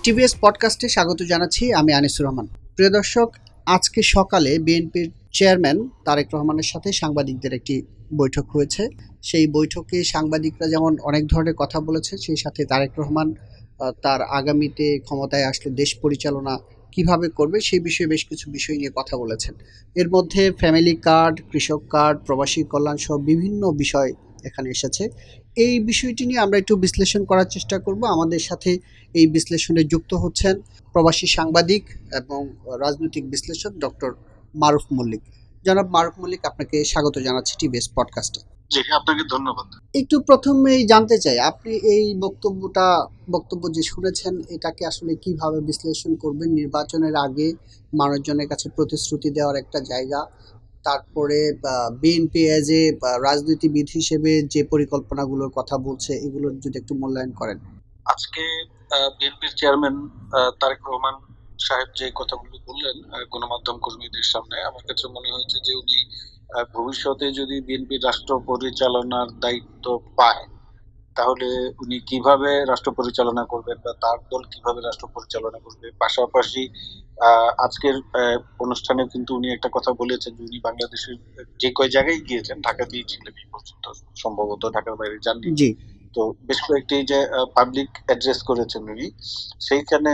TVS পডকাস্টে স্বাগত জানাচ্ছি। আমি আনিসুর রহমান। প্রিয় দর্শক, আজকে সকালে বিএনপির চেয়ারম্যান তারেক রহমানের সাথে সাংবাদিকদের একটি বৈঠক হয়েছে। সেই বৈঠকে সাংবাদিকরা যেমন অনেক ধরনের কথা বলেছে, সেই সাথে তারেক রহমান তার আগামীতে ক্ষমতায় আসলে দেশ পরিচালনা কিভাবে করবে সেই বিষয়ে বেশ কিছু বিষয় নিয়ে কথা বলেছেন। এর মধ্যে ফ্যামিলি কার্ড, কৃষক কার্ড, প্রবাসী কল্যাণ সহ বিভিন্ন বিষয় এখানে এসেছে। এই বিষয়টি নিয়ে আমরা একটু বিশ্লেষণ করার চেষ্টা করব। আমাদের সাথে এই বিশ্লেষণে যুক্ত হচ্ছেন প্রবাসী সাংবাদিক এবং রাজনৈতিক বিশ্লেষক ডক্টর মারুফ মল্লিক। জনাব মারুফ মল্লিক, আপনাকে স্বাগত জানাচ্ছি টিভিএস পডকাস্টে। জি, আপনাকে ধন্যবাদ। একটু প্রথমেই জানতে চাই, আপনি এই বক্তব্য যে শুনেছেন, এটাকে আসলে কিভাবে বিশ্লেষণ করবেন? নির্বাচনের আগে মানুষজনের কাছে প্রতিশ্রুতি দেওয়ার একটা জায়গা, তারপরে বিএনপি এজ এ রাজনীতিবিদ হিসেবে যে পরিকল্পনাগুলোর কথা বলছে, এগুলোর যদি একটু মূল্যায়ন করেন। আজকে বিএনপির চেয়ারম্যান তারেক রহমান সাহেব যে কথাগুলো বললেন গণমাধ্যম কর্মীদের সামনে, আমার কাছে মনে হয়েছে যে উনি ভবিষ্যতে যদি বিএনপির রাষ্ট্র পরিচালনার দায়িত্ব পায়, তাহলে উনি কিভাবে রাষ্ট্র পরিচালনা করবেন বা তার দল কিভাবে রাষ্ট্র পরিচালনা করবে। পাশাপাশি আজকের অনুষ্ঠানে কিন্তু উনি একটা কথা বলেছেন যে উনি বাংলাদেশের যে কয় জায়গায় গিয়েছেন, ঢাকাতেই ছিলেন এই পর্যন্ত, সম্ভবত ঢাকার বাইরে যাননি। জি। তো বেশ কয়েকটি যে পাবলিক অ্যাড্রেস করেছেন উনি, সেইখানে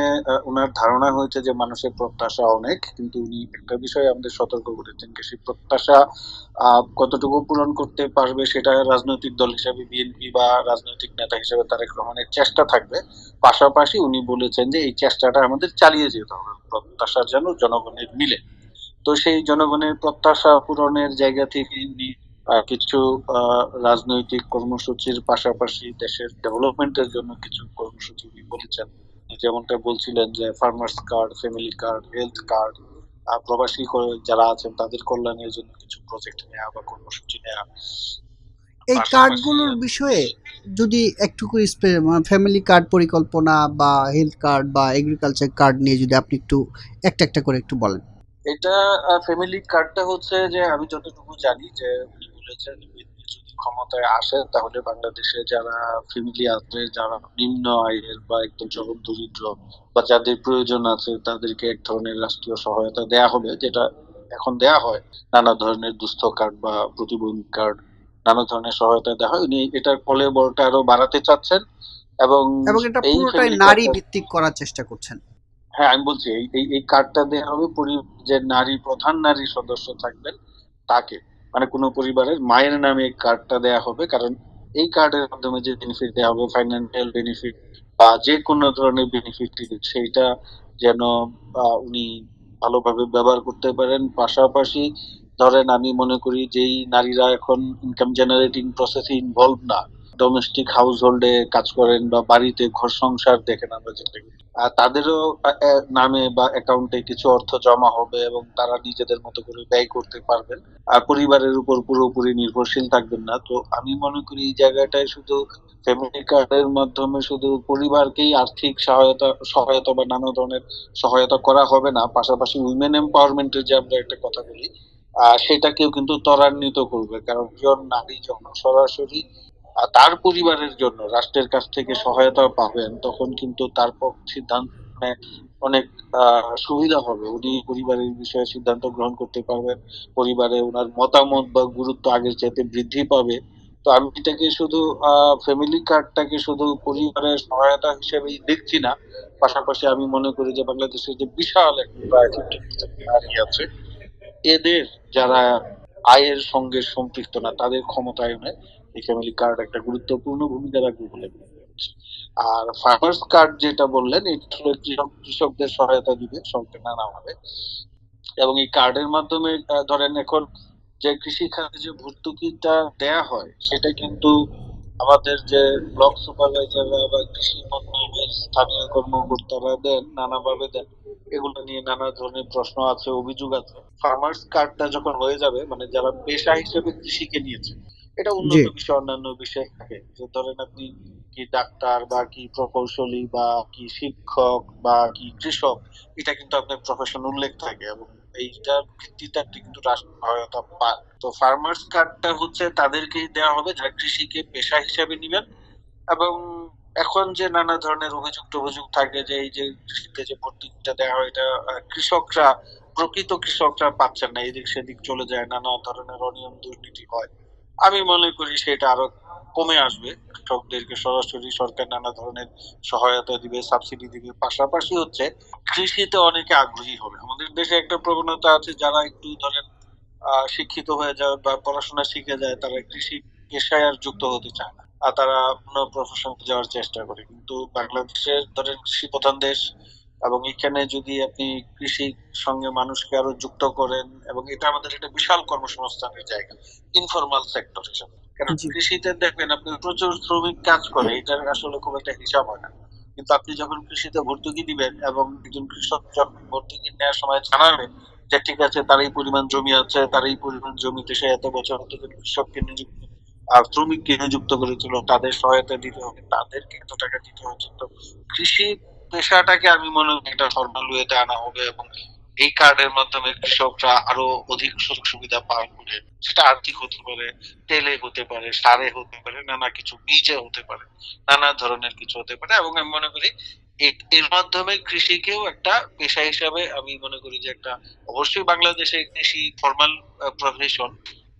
উনার ধারণা হয়েছে যে মানুষের প্রত্যাশা অনেক, কিন্তু উনি একটা বিষয়ে আমাদের সতর্ক করেছেন যে সেই প্রত্যাশা কতটুকু পূরণ করতে পারবে সেটা রাজনৈতিক দল হিসেবে বিএনপি বা রাজনৈতিক নেতা হিসেবে তারেক রহমানের চেষ্টা থাকবে। পাশাপাশি উনি বলেছেন যে এই চেষ্টাটা আমাদের চালিয়ে যেতে হবে, প্রত্যাশা যেন জনগণের মিলে। তো সেই জনগণের প্রত্যাশা পূরণের জায়গা থেকে উনি কিছু রাজনৈতিক কর্মসূচির পাশাপাশি দেশের ডেভেলপমেন্টের জন্য কিছু কর্মসূচি উনি বলেছেন। যেমনটা বলছিলেন যে farmers card, family card, health card, প্রবাসী যারা আছেন তাদের কল্যাণের জন্য কিছু প্রজেক্ট নেওয়া বা কর্মসূচি নেওয়া। এই পাশাপাশি কার্ডগুলোর বিষয়ে যদি একটুকু ফ্যামিলি কার্ড পরিকল্পনা বা হেলথ কার্ড বা এগ্রিকালচার কার্ড নিয়ে যদি আপনি একটু একটা একটা করে একটু বলেন। এটা ফ্যামিলি কার্ডটা হচ্ছে যে আমি যতটুকু জানি যে উনি বলেছেন বিএনপি যদি ক্ষমতায় আসে তাহলে বাংলাদেশে যারা ফ্যামিলি আছে, যারা নিম্ন আয়ের বা একদম চরম দরিদ্র বা যাদের প্রয়োজন আছে, তাদেরকে এক ধরনের রাষ্ট্রীয় সহায়তা দেয়া হবে, যেটা এখন দেয়া হয়। নানা ধরনের দুস্থ কার্ড বা প্রতিবন্ধী কার্ড, নানা ধরনের সহায়তা দেওয়া হয়। উনি এটার ফলে বড়টা আরো বাড়াতে চাচ্ছেন এবং এবং এটা এই পুরোটাই ফ্যামিলি নারী কার্ডটা, ভিত্তিক করার চেষ্টা করছেন। হ্যাঁ আমি বলছি এই এই এই কার্ডটা দেওয়া হবে যে প্রধান নারী সদস্য থাকবেন তাকে, মানে কোনো পরিবারের মায়ের নামে এই কার্ডটা দেওয়া হবে। কারণ এই কার্ডের মাধ্যমে যে বেনিফিট দেওয়া হবে, ফাইন্যান্সিয়াল বেনিফিট বা যে কোনো ধরনের বেনিফিট, সেইটা যেন উনি ভালোভাবে ব্যবহার করতে পারেন। পাশাপাশি ধরেন আমি মনে করি যেই নারীরা এখন ইনকাম জেনারেটিং প্রসেসে ইনভলভ না, ডোমেস্টিক হাউস হোল্ডে কাজ করেন বা বাড়িতে ঘর সংসার দেখেন, আমরা যেটা তাদেরও নামে বা অ্যাকাউন্টে কিছু অর্থ জমা হবে এবং তারা নিজেদের মতো করে ব্যয় করতে পারবেন, আর পরিবারের উপর পুরোপুরি নির্ভরশীল থাকবেন না। তো আমি মনে করি এই জায়গাটায় শুধু ফ্যামিলি কার্ডের মাধ্যমে শুধু পরিবারকেই আর্থিক সহায়তা সহায়তা বা নানা ধরনের সহায়তা করা হবে না, পাশাপাশি উইমেন এম্পাওয়ারমেন্টের যে আমরা একটা কথা বলি, সেটাকেও কিন্তু ত্বরান্বিত করবে। কারণ একজন নারী যখন সরাসরি তার পরিবারের জন্য রাষ্ট্রের কাছ থেকে সহায়তা পাবেন, তখন কিন্তু তার সিদ্ধান্ত অনেক সুবিধা হবে। উনি পরিবারের বিষয়ে সিদ্ধান্ত গ্রহণ করতে পারবেন, পরিবারে ওনার মতামত বা গুরুত্ব আগের চাইতে বৃদ্ধি পাবে। তো আমি এটাকে শুধু ফ্যামিলি কার্ডটাকে শুধু পরিবারের সহায়তা হিসেবেই দেখছি না, পাশাপাশি আমি মনে করি যে বাংলাদেশের যে বিশাল একটা প্রায় 50% নারী আছে, এদের যারা আয়ের সঙ্গে সম্পৃক্ত না, তাদের ক্ষমতায়নে এই ফ্যামিলি কার্ড একটা গুরুত্বপূর্ণ ভূমিকা রাখবে বলে মনে হচ্ছে। আর ফার্মার্স কার্ড যেটা বললেন, এটা হলো কৃষকদের সহায়তা দিবে সরকার নানাভাবে। এবং এই কার্ডের মাধ্যমে ধরেন এখন যে কৃষি খাতে যে ভর্তুকিটা দেয়া হয়, সেটা কিন্তু আমাদের যে ব্লক সুপারভাইজাররা বা কৃষি মন্ত্রণালয়ের স্থানীয় কর্মকর্তারা দেন, নানাভাবে দেন। এগুলো নিয়ে নানা ধরনের প্রশ্ন আছে, অভিযোগ আছে। ফার্মার্স কার্ডটা যখন হয়ে যাবে, মানে যারা পেশা হিসেবে কৃষিকে নিয়েছে, এটা জি। উন্নত বিষয় অন্যান্য বিষয় থাকে, যে ধরেন আপনি কি ডাক্তার বা কি প্রকৌশলী বা কি শিক্ষক বা কি কৃষক, এটা কিন্তু আপনার প্রফেশন উল্লেখ থাকে এবং এইটার ভিত্তিতে আপনি কিন্তু রাষ্ট্র সহায়তা পান। তো ফার্মার্স কার্ডটা হচ্ছে তাদেরকেই দেওয়া হবে যারা কৃষিকে পেশা হিসেবে নিবেন এবং এখন যে নানা ধরনের অভিযোগ থাকে যে এই যে কৃষিতে যে ভর্তুকিটা দেওয়া হয় এটা কৃষকরা, প্রকৃত কৃষকরা পাচ্ছেন না, এদিক সেদিক চলে যায়, নানা ধরনের অনিয়ম দুর্নীতি হয়। আমি মনে করি সেটা আরো কমে আসবে। কৃষকদেরকে সরাসরি সরকার নানা ধরনের সহায়তা দিবে, সাবসিডি দিবে। পাশাপাশি হচ্ছে কৃষিতে অনেকে আগ্রহী হবে। আমাদের দেশে একটা প্রবণতা আছে, যারা একটু ধরেন শিক্ষিত হয়ে যায় বা পড়াশোনা শিখে যায়, তারা কৃষি পেশায় আর যুক্ত হতে চায় না। আর তারা অন্য প্রফেশনে যাওয়ার চেষ্টা করে। কিন্তু বাংলাদেশের ধরেন কৃষি প্রধান দেশ, এবং এখানে যদি আপনি কৃষির সঙ্গে মানুষকে আরো যুক্ত করেন, এবং এটা আমাদের একটা বিশাল কর্মসংস্থানের জায়গা, ইনফরমাল সেক্টর হিসেবে। কারণ জি। কৃষিতে দেখবেন আপনি প্রচুর শ্রমিক কাজ করে, এটার আসলে খুব একটা হিসাব হয় না। কিন্তু আপনি যখন কৃষিতে ভর্তুকি দিবেন এবং একজন কৃষক যখন ভর্তুকি নেওয়ার সময় জানাবে যে ঠিক আছে, তার এই পরিমাণ জমি আছে, তার এই পরিমাণ জমিতে সে এত বছর অন্তত কৃষককে নিযুক্ত শ্রমিককে নিযুক্ত করেছিল, তাদের সহায়তা দিতে হবে, তাদেরকে এত টাকা দিতে হচ্ছে। তো কৃষি পেশাটাকে আমি মনে করি একটা ফর্মাল ওয়েতে আনা হবে, এবং এই কার্ডের মাধ্যমে কৃষকরা আরো অধিক সুযোগ সুবিধা পাওয়া করে। সেটা আর্থিক হতে পারে, তেলে হতে পারে, সারে হতে পারে, নানা কিছু বীজে হতে পারে, নানা ধরনের কিছু হতে পারে। এবং আমি মনে করি এর মাধ্যমে কৃষিকেও একটা পেশা হিসাবে আমি মনে করি যে একটা, অবশ্যই বাংলাদেশে কৃষি ফর্মাল প্রফেশন,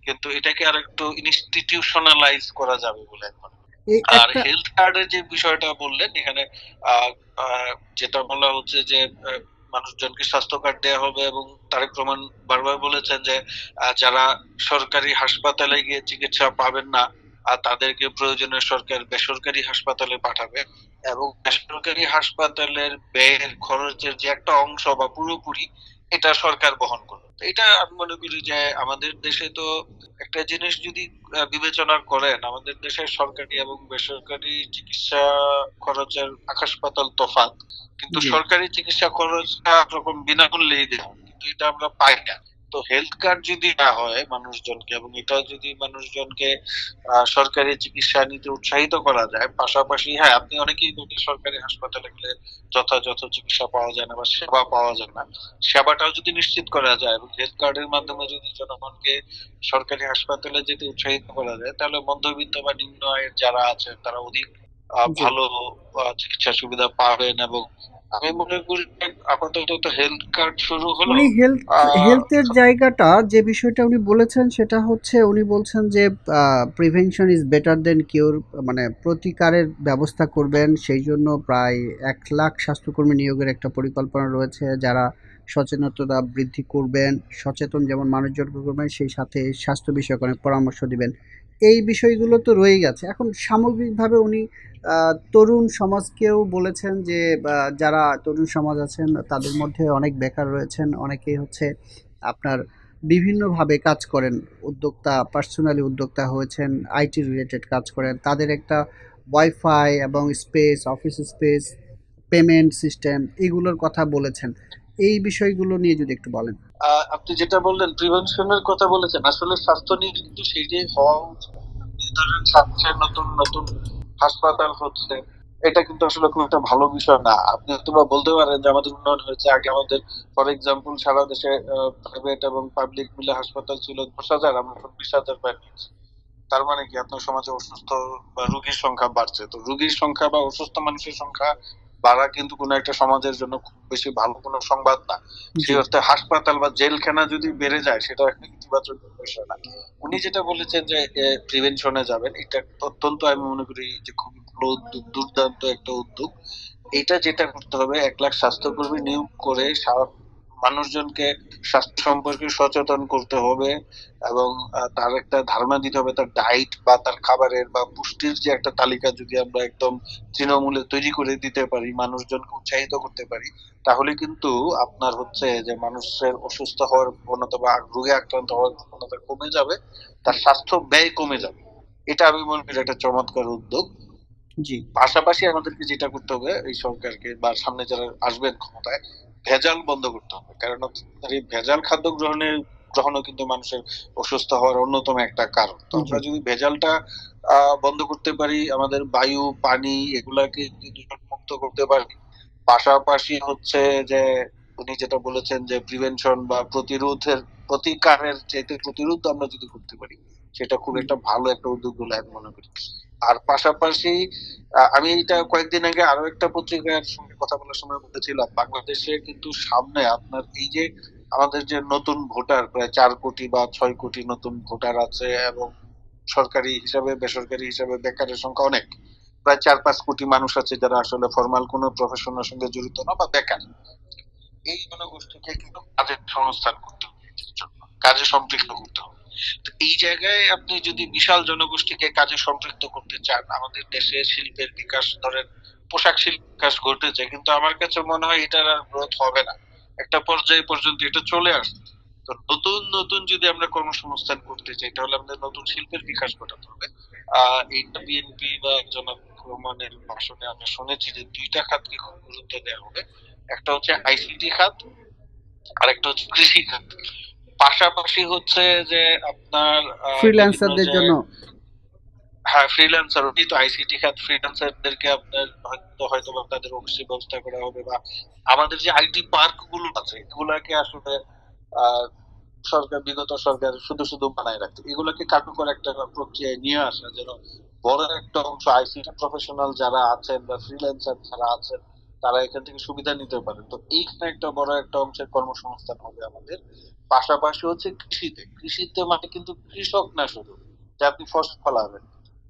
কিন্তু এটাকে আর একটু ইনস্টিটিউশনালাইজ করা যাবে বলে আমি মনে করি। এই আর একটা হেলথ কার্ডের যে বিষয়টা বললেন এখানে, আহ, যেটা বলা হচ্ছে যে মানুষজনকে স্বাস্থ্য কার্ড দেওয়া হবে, এবং তারেক রহমান বারবার বলেছেন যে যারা সরকারি হাসপাতালে গিয়ে চিকিৎসা পাবেন না, আর তাদেরকে প্রয়োজনে সরকার বেসরকারি হাসপাতালে পাঠাবে, এবং বেসরকারি হাসপাতালের ব্যয়ের খরচের যে একটা অংশ বা পুরোপুরি এটা সরকার বহন করবে। তো এটা আমি মনে করি যে আমাদের দেশে তো একটা জিনিস যদি বিবেচনা করেন, আমাদের দেশের সরকারি এবং বেসরকারি চিকিৎসা খরচের আকাশ পাতাল তফাৎ। কিন্তু জি। সরকারি চিকিৎসা খরচটা একরকম বিনামূল্যেই দেওয়া হয়, কিন্তু এটা আমরা পাই না। তো হেলথ কার্ড যদি দেওয়া হয় মানুষজনকে, এবং এটা যদি মানুষজনকে সরকারি চিকিৎসা নিতে উৎসাহিত করা যায়, পাশাপাশি হ্যাঁ, আপনি অনেকেই বলেন সরকারি হাসপাতালে গেলে যথাযথ চিকিৎসা পাওয়া যায় না বা সেবা পাওয়া যায় না। সেবাটাও যদি নিশ্চিত করা যায় এবং হেলথ কার্ডের মাধ্যমে যদি জনগণকে সরকারি হাসপাতালে যেতে উৎসাহিত করা যায়, তাহলে মধ্যবিত্ত বা নিম্ন আয়ের যারা আছেন তারা অধিক জি। ভালো চিকিৎসা সুবিধা পাবেন। এবং আমি মনে করি যে আপাতত তো হেলথ কার্ড শুরু হলো। উনি আহ হেলথের জায়গাটা যে বিষয়টা উনি বলেছেন সেটা হচ্ছে উনি বলছেন যে প্রিভেনশন ইজ বেটার দেন কিউর, মানে প্রতিকারের ব্যবস্থা করবেন। সেই জন্য প্রায় 1 লাখ স্বাস্থ্যকর্মী নিয়োগের একটা পরিকল্পনা রয়েছে, যারা সচেতনতা বৃদ্ধি করবেন, সচেতন যেমন মানুষজন করবেন, সেই সাথে স্বাস্থ্য বিষয়ক অনেক পরামর্শ দিবেন। এই বিষয়গুলো তো রয়েই গেছে। এখন সামগ্রিকভাবে উনি তরুণ সমাজকেও বলেছেন যে যারা তরুণ সমাজ আছেন তাদের মধ্যে অনেক বেকার রয়েছেন, অনেকেই হচ্ছে আপনার বিভিন্নভাবে কাজ করেন, উদ্যোক্তা, পার্সোনালি উদ্যোক্তা হয়েছেন, আইটি রিলেটেড কাজ করেন, তাদের একটা ওয়াইফাই এবং space, office space, payment system এগুলোর কথা বলেছেন। এই বিষয়গুলো নিয়ে যদি একটু বলেন। আপনি যেটা বললেন প্রিভেনশনের কথা বলেছেন, আসলে স্বাস্থ্য নিয়ে কিন্তু সেইটাই হওয়া উচিত। আপনি ধরেন সাথে নতুন নতুন হাসপাতাল হচ্ছে, এটা কিন্তু আসলে খুব একটা ভালো বিষয় না। আপনি হয়তো বা বলতে পারেন যে আমাদের উন্নয়ন হয়েছে, আগে আমাদের ফর এক্সাম্পল সারা দেশে প্রাইভেট এবং পাবলিক মিলে হাসপাতাল ছিল 10,000, আমরা এখন 20,000 বানিয়েছি। তার মানে কি আপনার সমাজে অসুস্থ বা রোগীর সংখ্যা বাড়ছে। তো রোগীর সংখ্যা বা অসুস্থ মানুষের সংখ্যা বাড়া কিন্তু কোনো একটা সমাজের জন্য খুব বেশি ভালো কোনো সংবাদ না। জি। সেই অর্থে হাসপাতাল বা জেলখানা যদি বেড়ে যায় সেটা একটা ইতিবাচক বিষয় না। উনি যেটা বলেছেন যে প্রিভেনশনে যাবেন, এটা অত্যন্ত আমি মনে করি যে খুব ভালো উদ্যোগ, দুর্দান্ত একটা উদ্যোগ। এটা যেটা করতে হবে, 1 লাখ স্বাস্থ্যকর্মী নিয়োগ করে সারা মানুষজনকে স্বাস্থ্য সম্পর্কে সচেতন করতে হবে, এবং তার একটা ধারণা দিতে হবে তার ডায়েট বা তার খাবারের বা পুষ্টির যে একটা তালিকা যদি আমরা একদম তৃণমূলে তৈরি করে দিতে পারি, মানুষজনকে উৎসাহিত করতে পারি, তাহলে কিন্তু আপনার হচ্ছে যে মানুষের অসুস্থ হওয়ার প্রবণতা বা রোগে আক্রান্ত হওয়ার প্রবণতা কমে যাবে, তার স্বাস্থ্য ব্যয় কমে যাবে। এটা আমি মনে করি একটা চমৎকার উদ্যোগ। জি। পাশাপাশি আমাদেরকে যেটা করতে হবে এই সরকারকে বা সামনে যারা আসবেন ক্ষমতায়, ভেজাল বন্ধ করতে হবে। কারণ হচ্ছে এই ভেজাল খাদ্য গ্রহণও কিন্তু মানুষের অসুস্থ হওয়ার অন্যতম একটা কারণ। তো জি। আমরা যদি ভেজালটা বন্ধ করতে পারি, আমাদের বায়ু পানি এগুলাকে যদি দূষণ মুক্ত করতে পারি, পাশাপাশি হচ্ছে যে উনি যেটা বলেছেন যে প্রিভেনশন বা প্রতিরোধের, প্রতিকারের চাইতে প্রতিরোধ আমরা যদি করতে পারি, সেটা খুব হুম। একটা ভালো একটা উদ্যোগ বলে আমি মনে করি। আর পাশাপাশি আমি এটা কয়েকদিন আগে আরো একটা পত্রিকার সঙ্গে কথা বলার সময় বলেছিলাম, বাংলাদেশে কিন্তু সামনে আপনার এই যে আমাদের যে নতুন ভোটার প্রায় 4 কোটি বা 6 কোটি নতুন ভোটার আছে, এবং সরকারি হিসাবে বেসরকারি হিসাবে বেকারের সংখ্যা অনেক, প্রায় 4-5 কোটি মানুষ আছে যারা আসলে ফর্মাল কোনো প্রফেশনের সঙ্গে জড়িত না বা বেকার। এই জনগোষ্ঠীকে কিন্তু কাজের সংস্থান করতে হবে, এটার জন্য কাজে সম্পৃক্ত করতে হবে। তো এই জায়গায় আপনি যদি বিশাল জনগোষ্ঠীকে কাজে সম্পৃক্ত করতে চান, আমাদের দেশে শিল্পের বিকাশ ধরেন পোশাক শিল্পের বিকাশ ঘটেছে, কিন্তু আমার কাছে মনে হয় এটার আর গ্রোথ হবে না, একটা পর্যায়ে পর্যন্ত এটা চলে আসছে। তো নতুন নতুন যদি আমরা কর্মসংস্থান করতে চাই তাহলে আমাদের নতুন শিল্পের বিকাশ ঘটাতে হবে। এইটা বিএনপি বা জনাব রহমানের ভাষণে আমরা শুনেছি যে 2টা খাতকে খুব গুরুত্ব দেওয়া হবে, একটা হচ্ছে আইসিটি খাত, আর একটা হচ্ছে কৃষি খাত। পাশাপাশি হচ্ছে যে আপনার বিভিন্ন ফ্রিল্যান্সারদের যে, জন্য। হ্যাঁ ফ্রিল্যান্সার, ওই তো আইসিটি খাত, ফ্রিল্যান্সারদেরকে আপনার হয়তো বা তাদের অফিসের ব্যবস্থা করা হবে, বা আমাদের যে আইটি পার্ক গুলো আছে এগুলাকে আসলে আহ, সরকার, বিগত সরকার শুধু শুধু বানায় রাখতো, এগুলোকে কার্যকর একটা প্রক্রিয়ায় নিয়ে আসা, যেন বড় একটা অংশ আইসিটি প্রফেশনাল যারা আছেন বা ফ্রিল্যান্সার যারা আছেন তারা এখান থেকে সুবিধা নিতে পারে। তো এইখানে একটা বড় একটা অংশের কর্মসংস্থান হবে আমাদের। পাশাপাশি হচ্ছে কৃষিতে, কৃষিতে মানে কিন্তু কৃষক না শুধু যে আপনি ফসল ফলাবেন,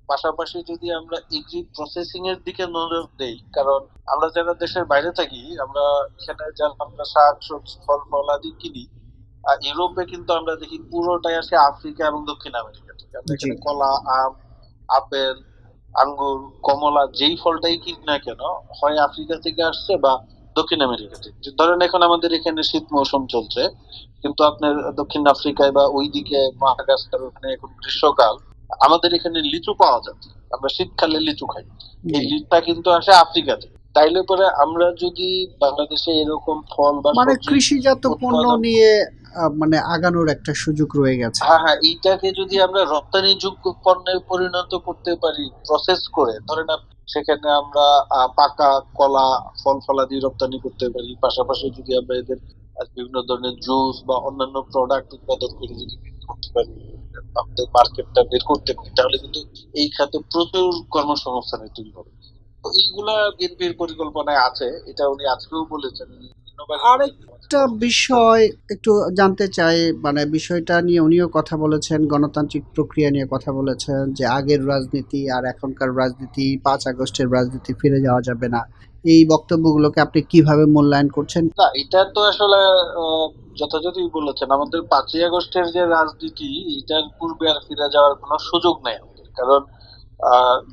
পাশাপাশি যদি আমরা এগ্রি প্রসেসিং এর দিকে নজর দেই, কারণ আমরা যারা দেশের বাইরে থাকি, আমরা এখানে যারা আমরা শাক সবজি ফল ফলাদি কিনি, আর ইউরোপে কিন্তু আমরা দেখি পুরোটাই আসে আফ্রিকা এবং দক্ষিণ আমেরিকা থেকে। আমরা জি। এখানে কলা, আম, আপেল, আঙ্গুর, কমলা যেই ফলটাই কিনি না কেন, হয় আফ্রিকা থেকে আসছে বা দক্ষিণ আমেরিকা থেকে। যে ধরেন এখন আমাদের এখানে শীত মৌসুম চলছে, কিন্তু আপনার দক্ষিণ আফ্রিকায় বা ওইদিকে মাদাগাস্কার ওখানে এখন গ্রীষ্মকাল, আমাদের এখানে লিচু পাওয়া যাচ্ছে, আমরা শীতকালে লিচু খাই, জি। এই লিচুটা কিন্তু আসে আফ্রিকা থেকে। তাইলে পরে আমরা যদি বাংলাদেশে এরকম ফল বা মানে সবজি কৃষিজাত পণ্য উৎপাদন, নিয়ে মানে আগানোর একটা সুযোগ রয়ে গেছে। হ্যাঁ হ্যাঁ, এইটাকে যদি আমরা রপ্তানি যোগ্য পণ্যে পরিণত করতে পারি প্রসেস করে, ধরেন সেখানে আমরা পাকা কলা, ফল ফলাদি রপ্তানি করতে পারি, পাশাপাশি যদি আমরা এদের বিভিন্ন ধরনের জুস বা অন্যান্য প্রোডাক্ট উৎপাদন করে যদি বিক্রি করতে পারি, আমাদের মার্কেটটা বের করতে পারি, তাহলে কিন্তু এই খাতে প্রচুর কর্মসংস্থানের তৈরি হবে। তো এইগুলা বিএনপির পরিকল্পনায় আছে, এটা উনি আজকেও বলেছেন, অন্যবার বলেছেন আমাদের আরেকটা কর্মসংস্থান। বিষয় একটু জানতে চাই, মানে বিষয়টা নিয়ে উনিও কথা বলেছেন, গণতান্ত্রিক প্রক্রিয়া নিয়ে কথা বলেছেন যে আগের রাজনীতি আর এখনকার রাজনীতি, 5 আগস্টের রাজনীতি ফিরে যাওয়া যাবে না। এই বক্তব্যগুলোকে আপনি কিভাবে মূল্যায়ন করছেন? না, এটা তো আসলে যথাযথই বলেছেন, আমাদের 5ই আগস্টের যে রাজনীতি, এটার পূর্বে আর ফিরে যাওয়ার কোনো সুযোগ নেই আমাদের, কারণ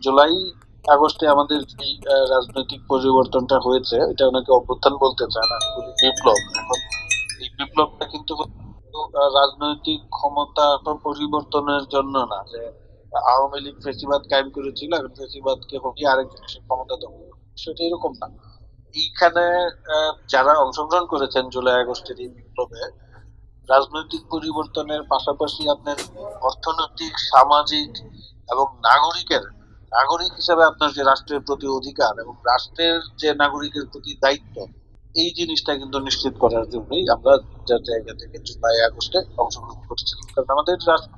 জুলাই আগস্টে আমাদের যে রাজনৈতিক পরিবর্তনটা হয়েছে, এটা অনেকে অভ্যুত্থান বলতে চায় না, বলি বিপ্লব। এখন এই বিপ্লবটা কিন্তু রাজনৈতিক ক্ষমতা পরিবর্তনের জন্য না, যে আওয়ামী লীগ ফেসিবাদ কায়েম করেছিল, এখন ফেসিবাদকে হটিয়ে আরেকজন এসে ক্ষমতা দখল করবে, সেটা এরকম না। এইখানে যারা অংশগ্রহণ করেছেন জুলাই আগস্টের এই বিপ্লবে, রাজনৈতিক পরিবর্তনের পাশাপাশি আপনার অর্থনৈতিক, সামাজিক এবং নাগরিক হিসাবে আপনার যে রাষ্ট্রের প্রতি অধিকার এবং রাষ্ট্রের যে নাগরিকের প্রতি দায়িত্ব, এই জিনিসটা কিন্তু নিশ্চিত করার জন্যই আমরা যার জায়গা থেকে জুলাই আগস্টে অংশগ্রহণ করেছিলাম। কারণ আমাদের রাষ্ট্র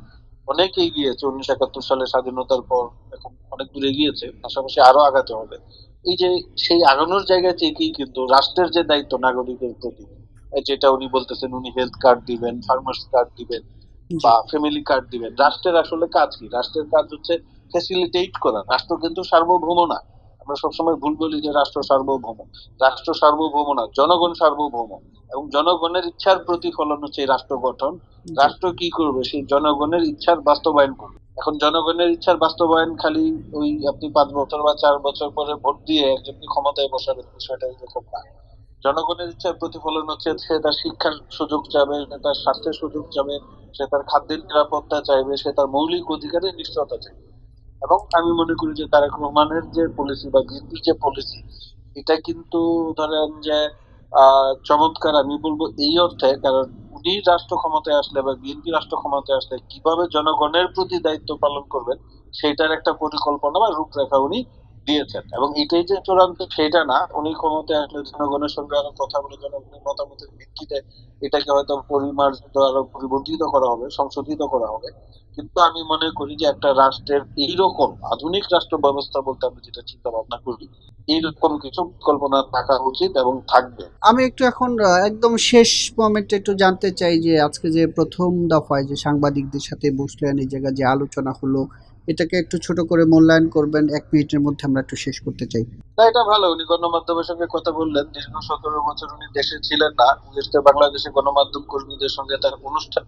অনেক এগিয়েছে 1971 সালে স্বাধীনতার পর, এখন অনেক দূর এগিয়েছে, পাশাপাশি আরো আগাতে হবে। এই যে সেই আগানোর জায়গা থেকেই কিন্তু রাষ্ট্রের যে দায়িত্ব নাগরিকের প্রতি, যেটা উনি বলতেছেন, উনি হেলথ কার্ড দিবেন, ফার্মার্স কার্ড দিবেন জি। বা ফ্যামিলি কার্ড দিবেন, রাষ্ট্রের আসলে কাজ কি? রাষ্ট্রের কাজ হচ্ছে ফ্যাসিলিটেট করা। রাষ্ট্র কিন্তু সার্বভৌম না। আমরা সবসময় ভুল বলি যে রাষ্ট্র সার্বভৌম। রাষ্ট্র সার্বভৌম না, জনগণ সার্বভৌম, এবং জনগণের ইচ্ছার প্রতিফলন হচ্ছে এই রাষ্ট্র গঠন। জি। রাষ্ট্র কি করবে? সেই জনগণের ইচ্ছার বাস্তবায়ন করবে। এখন জনগণের ইচ্ছার বাস্তবায়ন খালি ওই আপনি 5 বছর বা 4 বছর পরে ভোট দিয়ে একজনকে ক্ষমতায় বসাবেন, বিষয়টা এরকম না। জনগণের ইচ্ছার প্রতিফলন হচ্ছে সে তার শিক্ষার সুযোগ চাবে, সে তার স্বাস্থ্যের সুযোগ চাবে, সে তার খাদ্যের নিরাপত্তা চাইবে, সে তার মৌলিক অধিকারের নিশ্চয়তা চাইবে। এবং আমি মনে করি যে তারেক রহমানের যে পলিসি বা বিএনপির যে পলিসি, এটা কিন্তু ধরেন যে চমৎকার, আমি বলবো এই অর্থে, কারণ উনি রাষ্ট্র ক্ষমতায় আসলে বা বিএনপি রাষ্ট্র ক্ষমতায় আসলে কিভাবে জনগণের প্রতি দায়িত্ব পালন করবেন সেটার একটা পরিকল্পনা বা রূপরেখা উনি দিয়েছেন, এবং এটাই যে চূড়ান্ত সেটা না, উনি ক্ষমতায় আসলে জনগণের সঙ্গে আরো কথা বলে জনগণের মতামতের ভিত্তিতে এটাকে হয়তো পরিমার্জিত, আরো পরিবর্তিত করা হবে, সংশোধিত করা হবে। কিন্তু আমি মনে করি যে একটা রাষ্ট্রের এইরকম আধুনিক রাষ্ট্র ব্যবস্থা বলতে আমরা যেটা চিন্তা ভাবনা করি, এইরকম কিছু পরিকল্পনা থাকা উচিত এবং থাকবে। আমি একটু এখন একদম শেষ মোমেন্টে একটু জানতে চাই যে আজকে যে প্রথম দফায় যে সাংবাদিকদের সাথে বসলেন, এই জায়গায় যে আলোচনা হলো, এটাকে একটু ছোট করে মূল্যায়ন করবেন, 1 মিনিটের মধ্যে আমরা একটু শেষ করতে চাই। না, এটা ভালো, উনি গণমাধ্যমের সঙ্গে কথা বললেন। দীর্ঘ 17 বছর উনি দেশে ছিলেন না, দেশে বাংলাদেশে গণমাধ্যম কর্মীদের সঙ্গে তার অনুষ্ঠান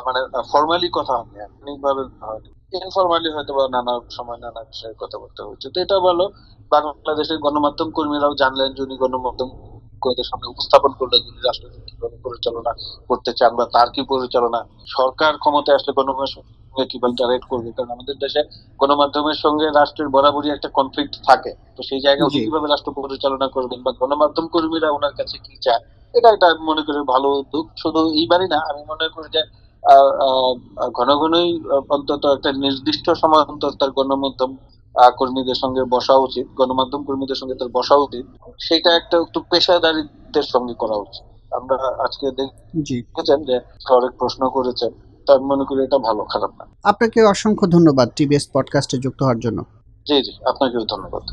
মানে ফর্মালি কথা হয়নি, আনুষ্ঠানিকভাবে হয়নি, ইনফরমালি হয়তো বা নানা সময় নানা বিষয়ে কথাবার্তা হচ্ছে। তো এটা ভালো, বাংলাদেশের গণমাধ্যম কর্মীরাও জানলেন যে উনি গণমাধ্যম কর্মীদের সামনে উপস্থাপন করলেন উনি রাষ্ট্রকে কিভাবে পরিচালনা করতে চান বা তার কি পরিচালনা, সরকার ক্ষমতায় আসলে গণমাধ্যমের সঙ্গে কিভাবে ইন্টারেক্ট করবে। কারণ আমাদের দেশে গণমাধ্যমের সঙ্গে রাষ্ট্রের বরাবরই একটা কনফ্লিক্ট থাকে। তো সেই জায়গায় উনি জি। কিভাবে রাষ্ট্র পরিচালনা করবেন বা গণমাধ্যম কর্মীরা ওনার কাছে কি চায়, এটা আমি মনে করি ভালো উদ্যোগ। শুধু এইবারই না, আমি মনে করি যে ঘন ঘনই অন্তত একটা নির্দিষ্ট সময় অন্তর তার গণমাধ্যম কর্মীদের সঙ্গে বসা উচিত, গণমাধ্যম কর্মীদের সঙ্গে তার বসা উচিত। সেটা একটা একটু পেশাদারিত্বের সঙ্গে করা উচিত। আমরা আজকে জি। দেখেছেন যে অনেক প্রশ্ন করেছেন, তো আমি মনে করি এটা ভালো, খারাপ না। আপনাকে অসংখ্য ধন্যবাদ টিবিএস পডকাস্টে যুক্ত হওয়ার জন্য। জি জি, আপনাকেও ধন্যবাদ।